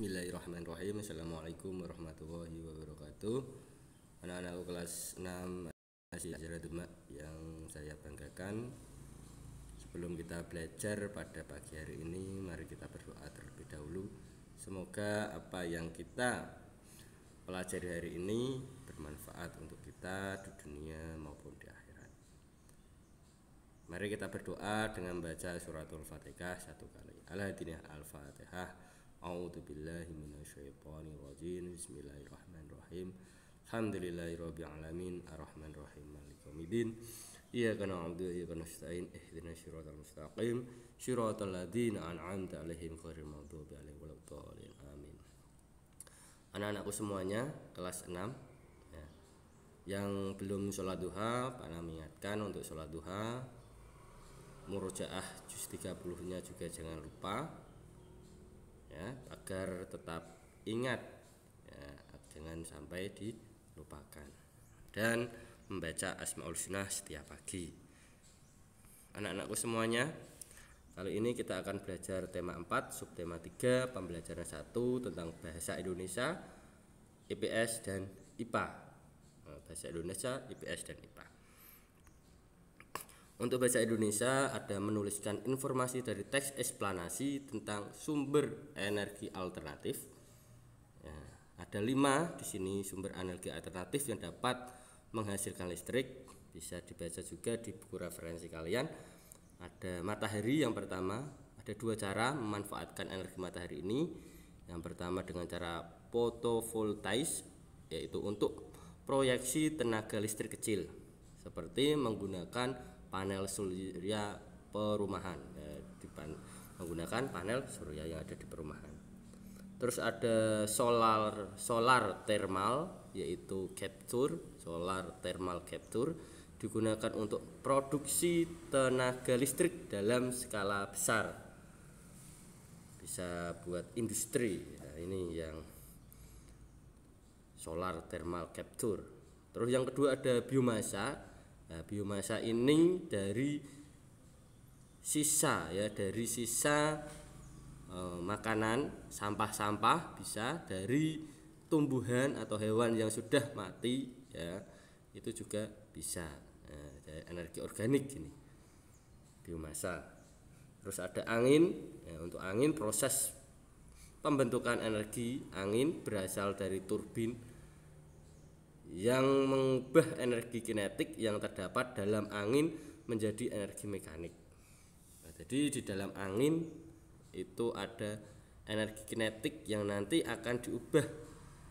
Bismillahirrahmanirrahim. Assalamualaikum warahmatullahi wabarakatuh. Anak-anakku kelas 6 masih ajar Demak yang saya banggakan. Sebelum kita belajar pada pagi hari ini, mari kita berdoa terlebih dahulu. Semoga apa yang kita pelajari hari ini bermanfaat untuk kita di dunia maupun di akhirat. Mari kita berdoa dengan membaca suratul Fatihah satu kali. Al-Fatihah. A'udzubillahi minasyaitonirrajim. Bismillahirrahmanirrahim. Alhamdulillahirabbil alamin arrahmanirrahim maliki yaumiddin. Iyyaka na'budu wa iyyaka nasta'in. Ihdinas siratal mustaqim. Shiratal ladzina an'amta 'alaihim ghairil maghdubi 'alaihim waladdallin. Amin. Anak-anakku semuanya kelas 6 ya. Yang belum sholat duha, Pak mengingatkan untuk sholat duha. Murojaah juz 30-nya juga jangan lupa ya, agar tetap ingat ya, jangan sampai dilupakan, dan membaca Asmaul Husna setiap pagi. Anak-anakku semuanya, kali ini kita akan belajar tema 4, subtema 3, pembelajaran 1 tentang bahasa Indonesia, IPS dan IPA. Bahasa Indonesia, IPS dan IPA. Untuk bahasa Indonesia ada menuliskan informasi dari teks eksplanasi tentang sumber energi alternatif. Ya, ada 5 di sini sumber energi alternatif yang dapat menghasilkan listrik. Bisa dibaca juga di buku referensi kalian. Ada matahari yang pertama. Ada 2 cara memanfaatkan energi matahari ini. Yang pertama dengan cara fotovoltaik, yaitu untuk proyeksi tenaga listrik kecil, seperti menggunakan panel surya perumahan menggunakan panel surya yang ada di perumahan. Terus ada solar thermal, yaitu solar thermal capture digunakan untuk produksi tenaga listrik dalam skala besar, bisa buat industri. Nah, ini yang solar thermal capture. Terus yang kedua ada biomasa. Nah, biomasa ini dari sisa makanan, sampah-sampah, bisa dari tumbuhan atau hewan yang sudah mati ya, itu juga bisa. Dari energi organik ini biomasa. Terus ada angin ya, untuk angin proses pembentukan energi angin berasal dari turbin yang mengubah energi kinetik yang terdapat dalam angin menjadi energi mekanik. Nah, jadi di dalam angin itu ada energi kinetik yang nanti akan diubah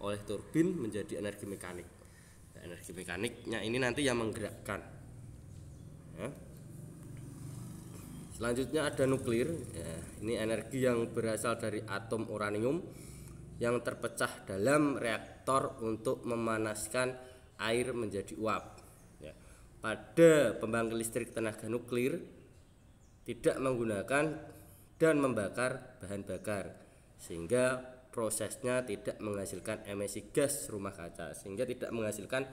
oleh turbin menjadi energi mekanik. Nah, energi mekaniknya ini nanti yang menggerakkan ya. Selanjutnya ada nuklir ya, ini energi yang berasal dari atom uranium yang terpecah dalam reaktor untuk memanaskan air menjadi uap ya. Pada pembangkit listrik tenaga nuklir tidak menggunakan dan membakar bahan bakar, sehingga prosesnya tidak menghasilkan emisi gas rumah kaca, sehingga tidak menghasilkan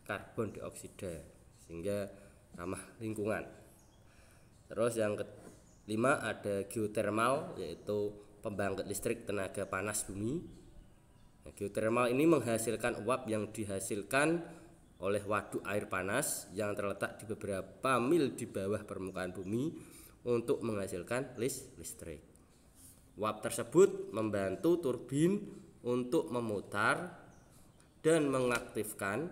karbon dioksida, sehingga ramah lingkungan. Terus yang kelima ada geothermal, yaitu pembangkit listrik tenaga panas bumi. Nah, geothermal ini menghasilkan uap yang dihasilkan oleh waduk air panas yang terletak di beberapa mil di bawah permukaan bumi untuk menghasilkan listrik. Uap tersebut membantu turbin untuk memutar dan mengaktifkan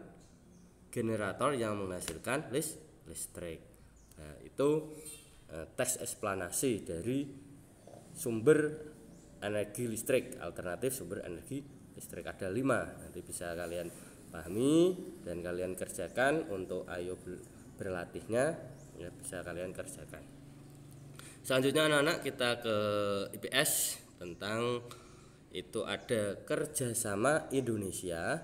generator yang menghasilkan listrik. Nah, itu teks eksplanasi dari sumber energi listrik alternatif, sumber energi listrik ada 5. Nanti bisa kalian pahami dan kalian kerjakan. Untuk ayo berlatihnya ya, bisa kalian kerjakan. Selanjutnya anak-anak kita ke IPS. Tentang itu ada kerjasama Indonesia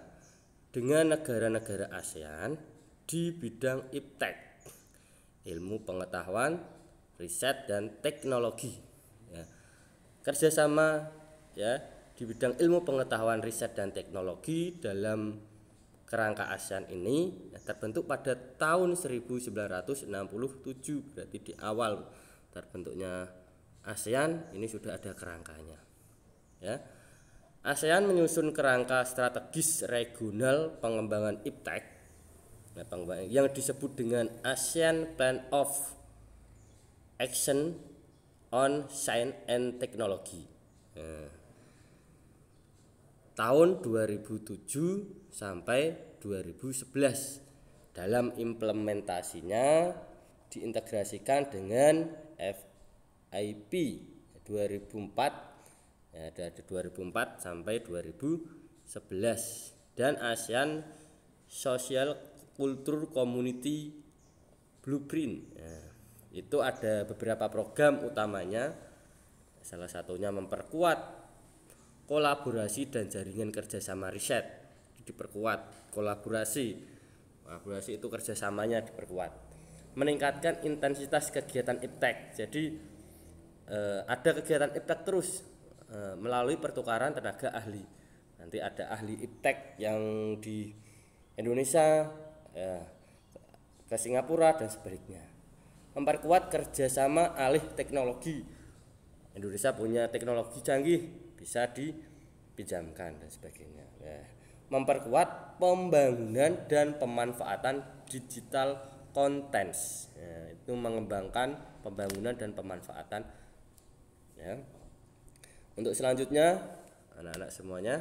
dengan negara-negara ASEAN di bidang IPTEK, ilmu pengetahuan, riset dan teknologi ya. Kerjasama ya di bidang ilmu pengetahuan, riset dan teknologi dalam kerangka ASEAN ini ya, terbentuk pada tahun 1967. Berarti di awal terbentuknya ASEAN ini sudah ada kerangkanya ya. ASEAN menyusun kerangka strategis regional pengembangan iptek yang disebut dengan ASEAN Plan of Action on Science and Technology. Tahun 2007 sampai 2011. Dalam implementasinya diintegrasikan dengan FIP 2004 dari 2004 sampai 2011 dan ASEAN Social Culture Community Blueprint. Itu ada beberapa program utamanya, salah satunya memperkuat kolaborasi dan jaringan kerjasama riset, diperkuat kolaborasi itu kerjasamanya diperkuat, meningkatkan intensitas kegiatan iptek. Jadi ada kegiatan iptek terus melalui pertukaran tenaga ahli. Nanti ada ahli iptek yang di Indonesia ke Singapura dan sebaliknya. Memperkuat kerjasama alih teknologi. Indonesia punya teknologi canggih, bisa dipinjamkan dan sebagainya. Memperkuat pembangunan dan pemanfaatan digital contents. Itu mengembangkan pembangunan dan pemanfaatan. Untuk selanjutnya, anak-anak semuanya,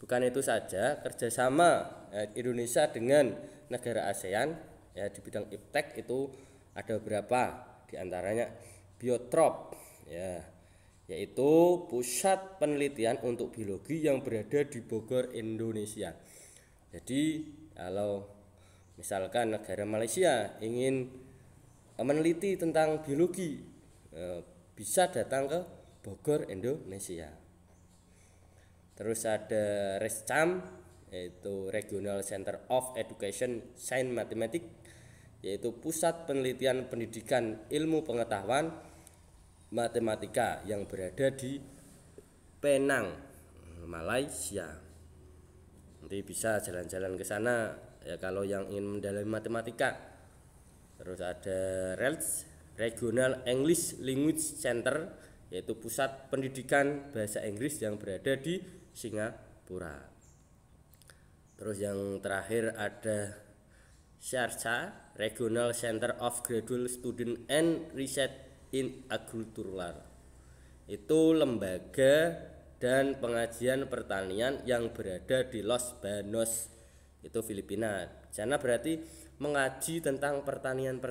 bukan itu saja, kerjasama Indonesia dengan negara ASEAN di bidang iptek itu ada beberapa, diantaranya Biotrop, yaitu pusat penelitian untuk biologi yang berada di Bogor, Indonesia. Jadi kalau misalkan negara Malaysia ingin meneliti tentang biologi, bisa datang ke Bogor, Indonesia. Terus ada RESCAM, yaitu Regional Center of Education Science Mathematics, yaitu pusat penelitian pendidikan ilmu pengetahuan matematika yang berada di Penang, Malaysia. Nanti bisa jalan-jalan ke sana ya kalau yang ingin mendalami matematika. Terus ada RELS, Regional English Language Center, yaitu pusat pendidikan bahasa Inggris yang berada di Singapura. Terus yang terakhir ada SHARSA, Regional Center of Graduate Student and Research in Agriculture. Itu lembaga dan pengajian pertanian yang berada di Los Banos, itu Filipina. Sana berarti mengaji tentang pertanian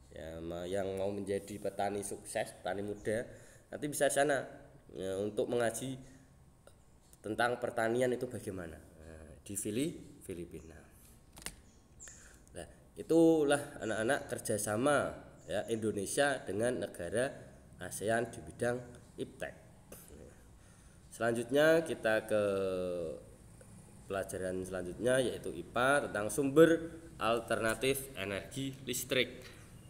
ya, yang mau menjadi petani sukses, petani muda, nanti bisa sana ya, untuk mengaji tentang pertanian itu bagaimana di Filipina. Nah, itulah anak-anak kerjasama ya, Indonesia dengan negara ASEAN di bidang iptek. Selanjutnya kita ke pelajaran selanjutnya, yaitu IPA tentang sumber alternatif energi listrik.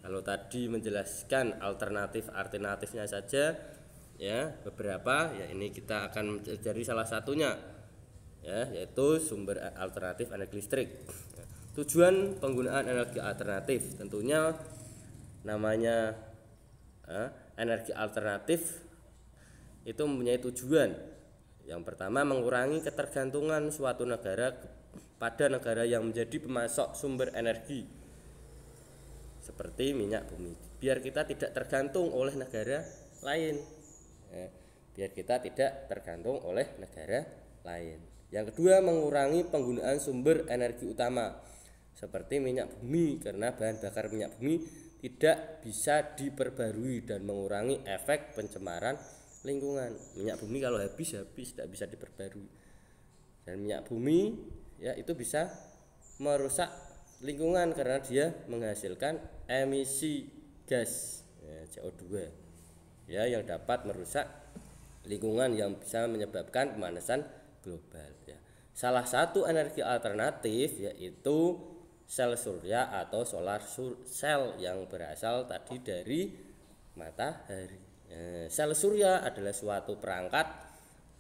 Kalau tadi menjelaskan alternatifnya saja ya, beberapa ya, ini kita akan mencari salah satunya ya, yaitu sumber alternatif energi listrik. Tujuan penggunaan energi alternatif, tentunya namanya energi alternatif itu mempunyai tujuan. Yang pertama, mengurangi ketergantungan suatu negara pada negara yang menjadi pemasok sumber energi seperti minyak bumi, biar kita tidak tergantung oleh negara lain. Yang kedua, mengurangi penggunaan sumber energi utama seperti minyak bumi, karena bahan bakar minyak bumi tidak bisa diperbarui dan mengurangi efek pencemaran lingkungan. Minyak bumi kalau habis tidak bisa diperbarui, dan minyak bumi ya itu bisa merusak lingkungan karena dia menghasilkan emisi gas CO2 ya, yang dapat merusak lingkungan, yang bisa menyebabkan pemanasan global ya. Salah satu energi alternatif yaitu sel surya atau solar cell yang berasal tadi dari matahari. Sel surya adalah suatu perangkat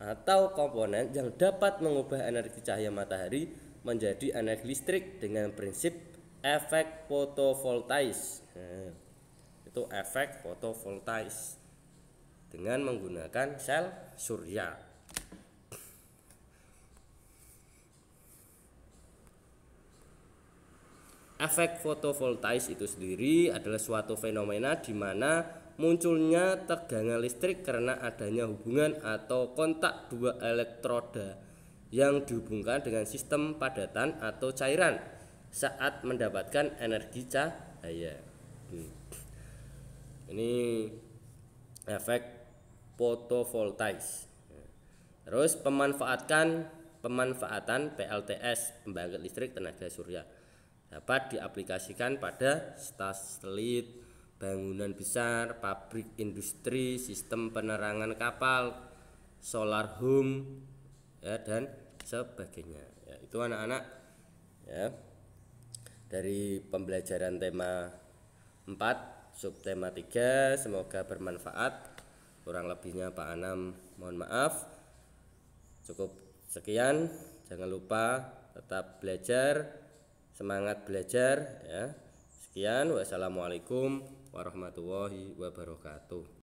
atau komponen yang dapat mengubah energi cahaya matahari menjadi energi listrik dengan prinsip efek fotovoltais. Itu efek fotovoltais dengan menggunakan sel surya. Efek fotovoltaik itu sendiri adalah suatu fenomena di mana munculnya tegangan listrik karena adanya hubungan atau kontak dua elektroda yang dihubungkan dengan sistem padatan atau cairan saat mendapatkan energi cahaya. Ini efek fotovoltaik. Terus pemanfaatan PLTS, pembangkit listrik tenaga surya, dapat diaplikasikan pada satelit, bangunan besar, pabrik industri, sistem penerangan kapal, solar home, ya, dan sebagainya. Ya, itu anak-anak ya dari pembelajaran tema 4 subtema 3. Semoga bermanfaat. Kurang lebihnya Pak Anam mohon maaf. Cukup sekian. Jangan lupa tetap belajar, semangat belajar ya. Sekian, wassalamualaikum warahmatullahi wabarakatuh.